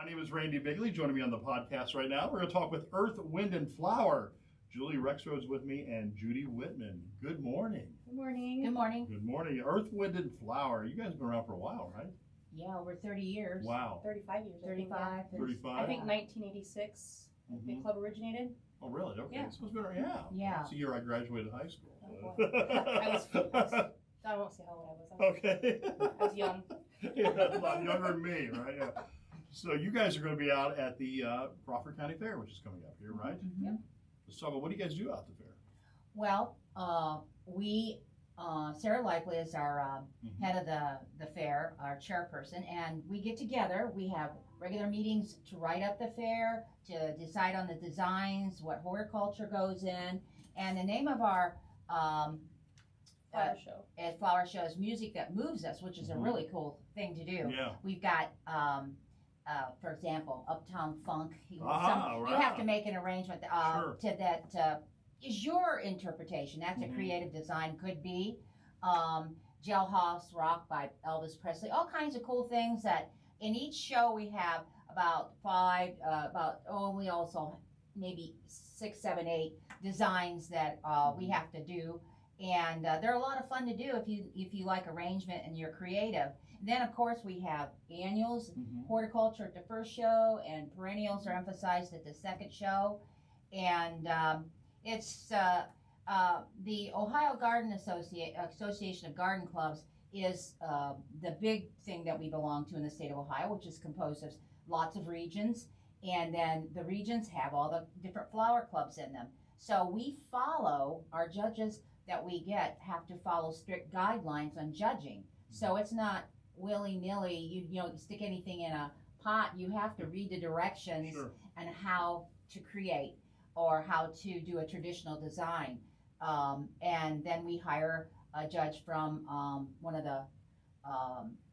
My name is Randy Bigley. Joining me on the podcast right now, we're going to talk with Earth, Wind, and Flower. Julie Rexroad's with me and Judy Whitman. Good morning. Good morning. Good morning. Good morning. Earth, Wind, and Flower. You guys have been around for a while, right? Yeah, over 30 years. Wow. 35 years. 35. 35? I think 1986 the club originated. Oh, really? Okay. Yeah. So it's been, yeah. Yeah. It's the year I graduated high school. Oh, boy. I won't say how old I was. Okay. I was young. Yeah, a lot younger than me, right? Yeah. So you guys are going to be out at the Crawford County Fair, which is coming up here, right? Mm-hmm. Yep. Let's talk about what do you guys do out at the fair? Well, Sarah Likely is our head of the fair, our chairperson, and we get together. We have regular meetings to write up the fair, to decide on the designs, what horticulture goes in, and the name of our flower show is Music That Moves Us, which is a really cool thing to do. Yeah. We've got, for example, Uptown Funk. You right. have to make an arrangement Sure. to that is your interpretation. That's a creative design, could be. Jailhouse Rock by Elvis Presley. All kinds of cool things that in each show we have about we also maybe 6, 7, 8 designs that we have to do. And they're a lot of fun to do if you like arrangement and you're creative. And then, of course, we have annuals, horticulture at the first show, and perennials are emphasized at the second show. And it's the Ohio Garden Association of Garden Clubs is the big thing that we belong to in the state of Ohio, which is composed of lots of regions. And then the regions have all the different flower clubs in them. So we follow, our judges that we get have to follow strict guidelines on judging. So it's not willy-nilly, you don't stick anything in a pot. You have to read the directions and how to create or how to do a traditional design. And then we hire a judge from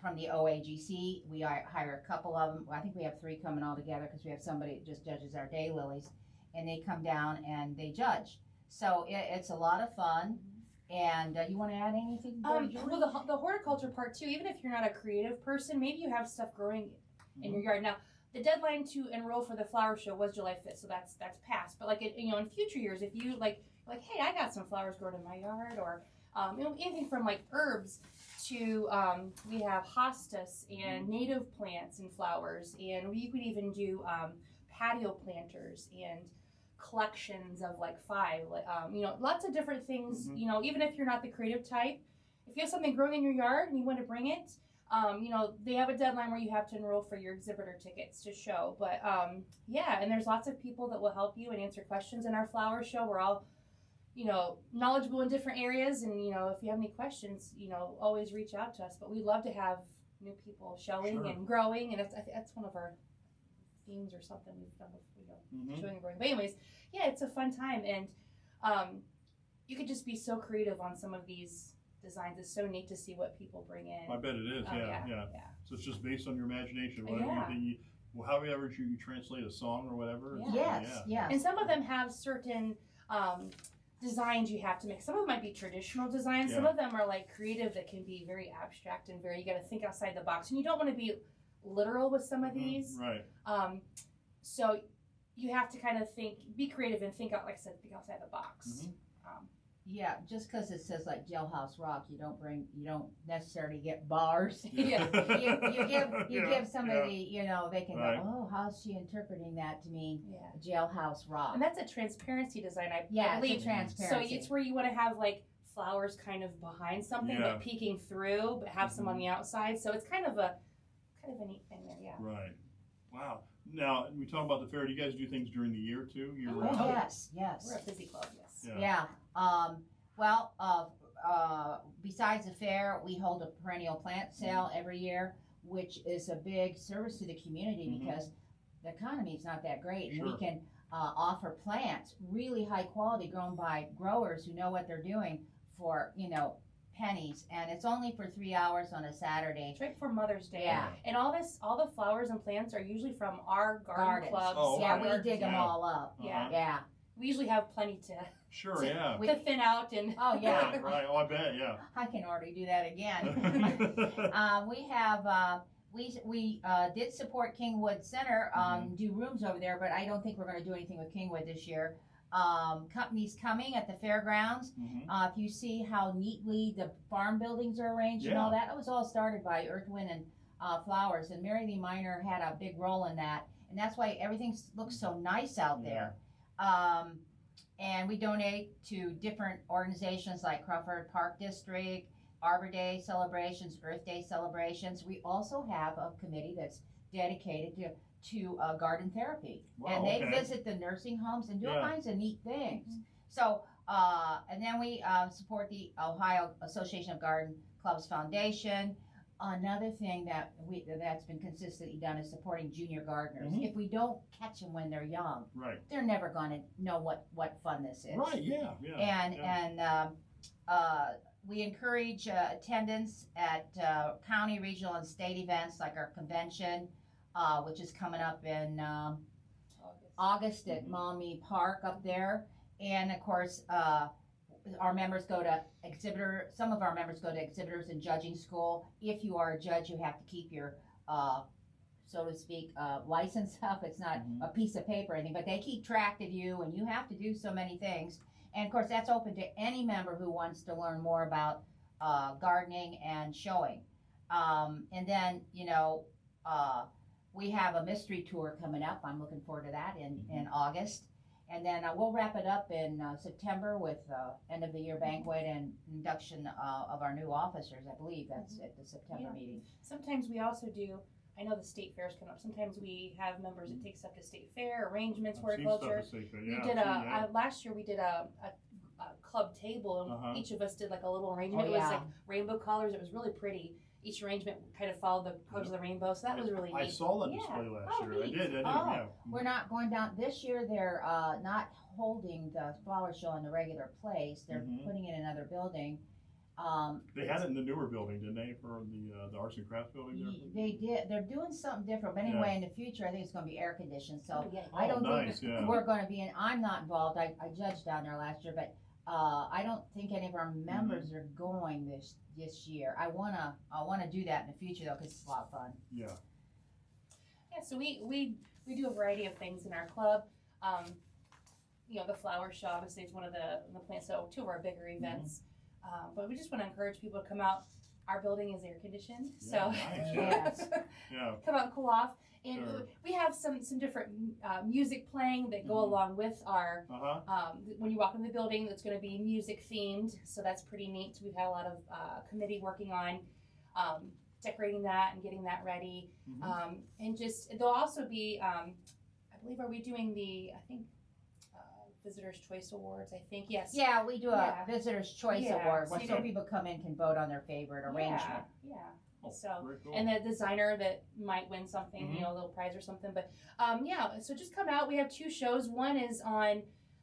from the OAGC. We hire a couple of them. I think we have 3 coming all together because we have somebody that just judges our daylilies, and they come down and they judge. So it's a lot of fun. And you want to add anything? Well, the horticulture part too. Even if you're not a creative person, maybe you have stuff growing in your yard. Now, the deadline to enroll for the flower show was July 5th, so that's passed. But like in future years, if you like, hey, I got some flowers growing in my yard, or anything from like herbs to we have hostas and native plants and flowers, and you could even do patio planters and collections of like 5, lots of different things. Even if you're not the creative type, if you have something growing in your yard and you want to bring it, they have a deadline where you have to enroll for your exhibitor tickets to show. But and there's lots of people that will help you and answer questions in our flower show. We're all knowledgeable in different areas, and if you have any questions, always reach out to us. But we love to have new people showing and growing, and that's one of our themes or something we've done before, showing and growing. But anyways, it's a fun time, and you could just be so creative on some of these designs. It's so neat to see what people bring in. I bet it is. Yeah. So it's just based on your imagination. However you translate a song or whatever. Yes. And some of them have certain designs you have to make. Some of them might be traditional designs. Some of them are like creative that can be very abstract and you got to think outside the box. And you don't want to be literal with some of these. Right. So you have to kind of be creative and think think outside the box. Just because it says like Jailhouse Rock, you don't necessarily get bars. You give somebody, they can go, oh, how's she interpreting that to mean Jailhouse Rock? And that's a transparency design, I believe. It's a transparency. So it's where you want to have like flowers kind of behind something, but peeking through, but have some on the outside. So it's kind of a neat thing there, Right. Wow. Now, we talk about the fair. Do you guys do things during the year, too? Yes. We're a busy club, yes. Besides the fair, we hold a perennial plant sale every year, which is a big service to the community because the economy is not that great. And we can offer plants, really high quality, grown by growers who know what they're doing for, pennies, and it's only for 3 hours on a Saturday. It's right before Mother's Day. Yeah. And all the flowers and plants are usually from our garden clubs. Oh, yeah, we dig them all up. Yeah. We usually have plenty to to thin out and right. Oh, I bet. I can already do that again. We have we did support Kingwood Center, do rooms over there, but I don't think we're going to do anything with Kingwood this year. Companies coming at the fairgrounds. If you see how neatly the farm buildings are arranged and all that, it was all started by Earth, Wind, and Flowers, and Mary Lee Miner had a big role in that, and that's why everything looks so nice out there. And we donate to different organizations like Crawford Park District, Arbor Day celebrations, Earth Day celebrations. We also have a committee that's dedicated to garden therapy. Wow, and they visit the nursing homes and do all kinds of neat things. So, and then we support the Ohio Association of Garden Clubs Foundation. Another thing that's been consistently done is supporting junior gardeners. If we don't catch them when they're young, they're never going to know what fun this is. And we encourage attendance at county, regional, and state events like our convention, which is coming up in August at Maumee Park up there. And of course, our members go to some of our members go to exhibitors and judging school. If you are a judge, you have to keep your, so to speak, license up. It's not a piece of paper or anything, but they keep track of you, and you have to do so many things. And of course, that's open to any member who wants to learn more about gardening and showing. And then, we have a mystery tour coming up. I'm looking forward to that in August. And then we'll wrap it up in September with end of the year banquet and induction of our new officers. I believe that's at the September meeting. Sometimes we also do, I know the state fairs come up. Sometimes we have members that take stuff to state fair, arrangements, horticulture. We did last year we did a club table, and each of us did like a little arrangement. It was like rainbow colors. It was really pretty. Each arrangement kind of followed the colors of the rainbow, so that was really neat. I saw that display last year. Neat. I did. We're not going down this year. They're not holding the flower show in the regular place. They're putting it in another building. They had it in the newer building, didn't they, for the arts and crafts building there? They did. They're doing something different. But anyway, in the future, I think it's going to be air conditioned. So I don't think we're going to be in. I'm not involved. I judged down there last year, but I don't think any of our members are going this year. I wanna do that in the future though, because it's a lot of fun. Yeah. So we do a variety of things in our club. The flower show obviously is one of the plans. So two of our bigger events. But we just want to encourage people to come out. Our building is air conditioned, so nice. come out and cool off. And we have some different music playing that go along with our, when you walk in the building, it's going to be music themed, so that's pretty neat. We've had a lot of committee working on decorating that and getting that ready. And just, there'll also be, I believe, are we doing Visitor's Choice Awards, I think, yes. Yeah, we do a Visitor's Choice Award, where some people come in can vote on their favorite arrangement. Cool. And the designer that might win something, a little prize or something. But so just come out. We have two shows. One is on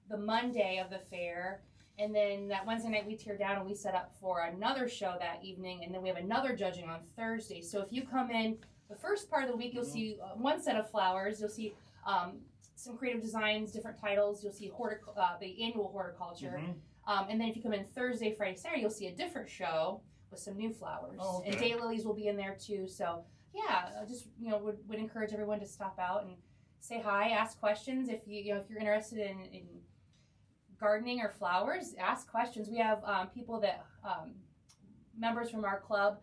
the Monday of the fair, and then that Wednesday night we tear down and we set up for another show that evening, and then we have another judging on Thursday. So if you come in the first part of the week, you'll see one set of flowers. You'll see some creative designs, different titles. You'll see the annual horticulture, and then if you come in Thursday, Friday, Saturday, you'll see a different show with some new flowers. And daylilies will be in there too. So I just would encourage everyone to stop out and say hi, ask questions. If if you're interested in gardening or flowers, ask questions. We have people that members from our club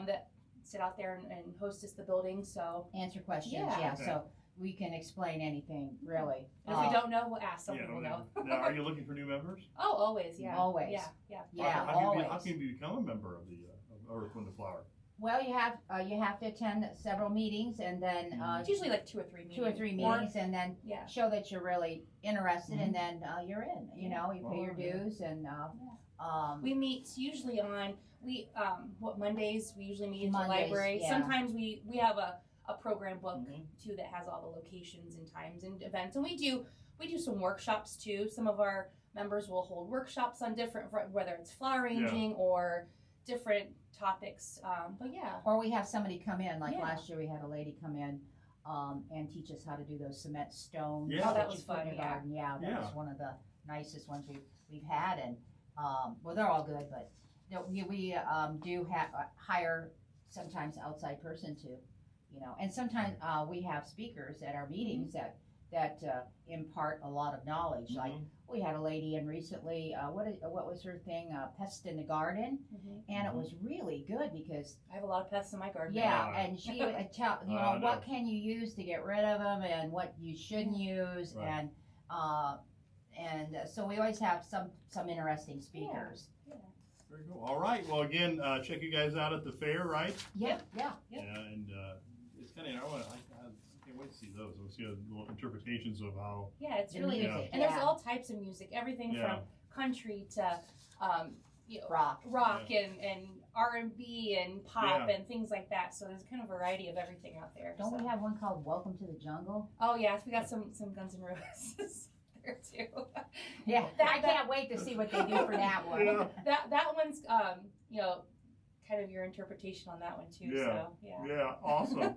that sit out there and hostess the building. So answer questions. So we can explain anything, really. And if we don't know, we'll ask. Some people know. Now, are you looking for new members? Oh, always, Always. How can you become a member of the Earth, Wind, and Flower? Well, you have to attend several meetings, and then it's usually like 2 or 3 meetings. And then show that you're really interested, and then you're in. You pay your dues, and we meet usually on Mondays. We usually meet in the library. Sometimes we have a program book too that has all the locations and times and events, and we do some workshops too. Some of our members will hold workshops on different, whether it's flower arranging or different topics, or we have somebody come in, like last year we had a lady come in and teach us how to do those cement stones. That was fun. That was one of the nicest ones we've had. And they're all good, but we do hire sometimes outside person to you know. And sometimes we have speakers at our meetings that impart a lot of knowledge. Like we had a lady in recently. What was her thing? Pest in the garden, and it was really good because I have a lot of pests in my garden. yeah, and she would tell what can you use to get rid of them and what you shouldn't use, Right. and so we always have some interesting speakers. Very cool. All right. Well, again, check you guys out at the fair, right? Yeah. Yep. Yeah, and it's kind of, I can't wait to see those. We'll see little interpretations of how. Yeah, it's The really music, good. And there's all types of music, everything Yeah. from country to you know, rock. and R&B and pop Yeah. and things like that. So there's kind of a variety of everything out there. Don't so. we have one called Welcome to the Jungle? Oh yes, we got some Guns N' Roses there too. Yeah, I That- can't wait to see what they do for that one. Yeah. that one's you know, kind of your interpretation on that one too. Yeah. So yeah. Yeah, awesome.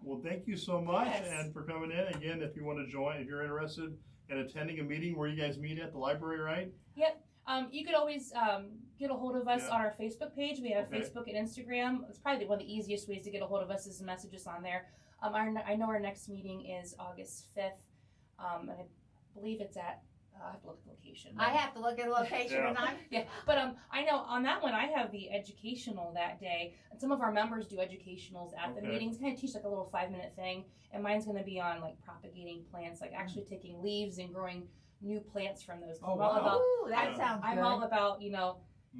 Well, thank you so much Yes. and for coming in. Again, if you want to join, if you're interested in attending a meeting where you guys meet at the library, right? You could always get a hold of us Yeah. on our Facebook page. We have Okay. Facebook and Instagram. It's probably one of the easiest ways to get a hold of us is to message us on there. I know our next meeting is August 5th, and I believe it's at, I have to look at the location. I have to look at the location Yeah. and I'm Yeah, but I know on that one I have the educational that day, and some of our members do educationals at the Okay. meetings. Kind of teach like a little 5-minute thing, and mine's going to be on like propagating plants, like actually taking leaves and growing new plants from those. 'Cause Oh, I'm all wow. about Ooh, that Yeah. sounds good. I'm all about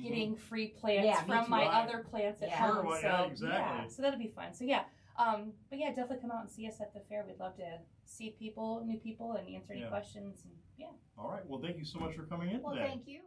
getting free plants Yeah, me from too. my Right. other plants at Yeah. home. Sure, well, so yeah, exactly. yeah, so that'll be fun. So yeah, but yeah, definitely come out and see us at the fair. We'd love to see people, new people, and answer any Yeah. questions. And yeah. All right. Well, thank you so much for coming in Well, today. thank you.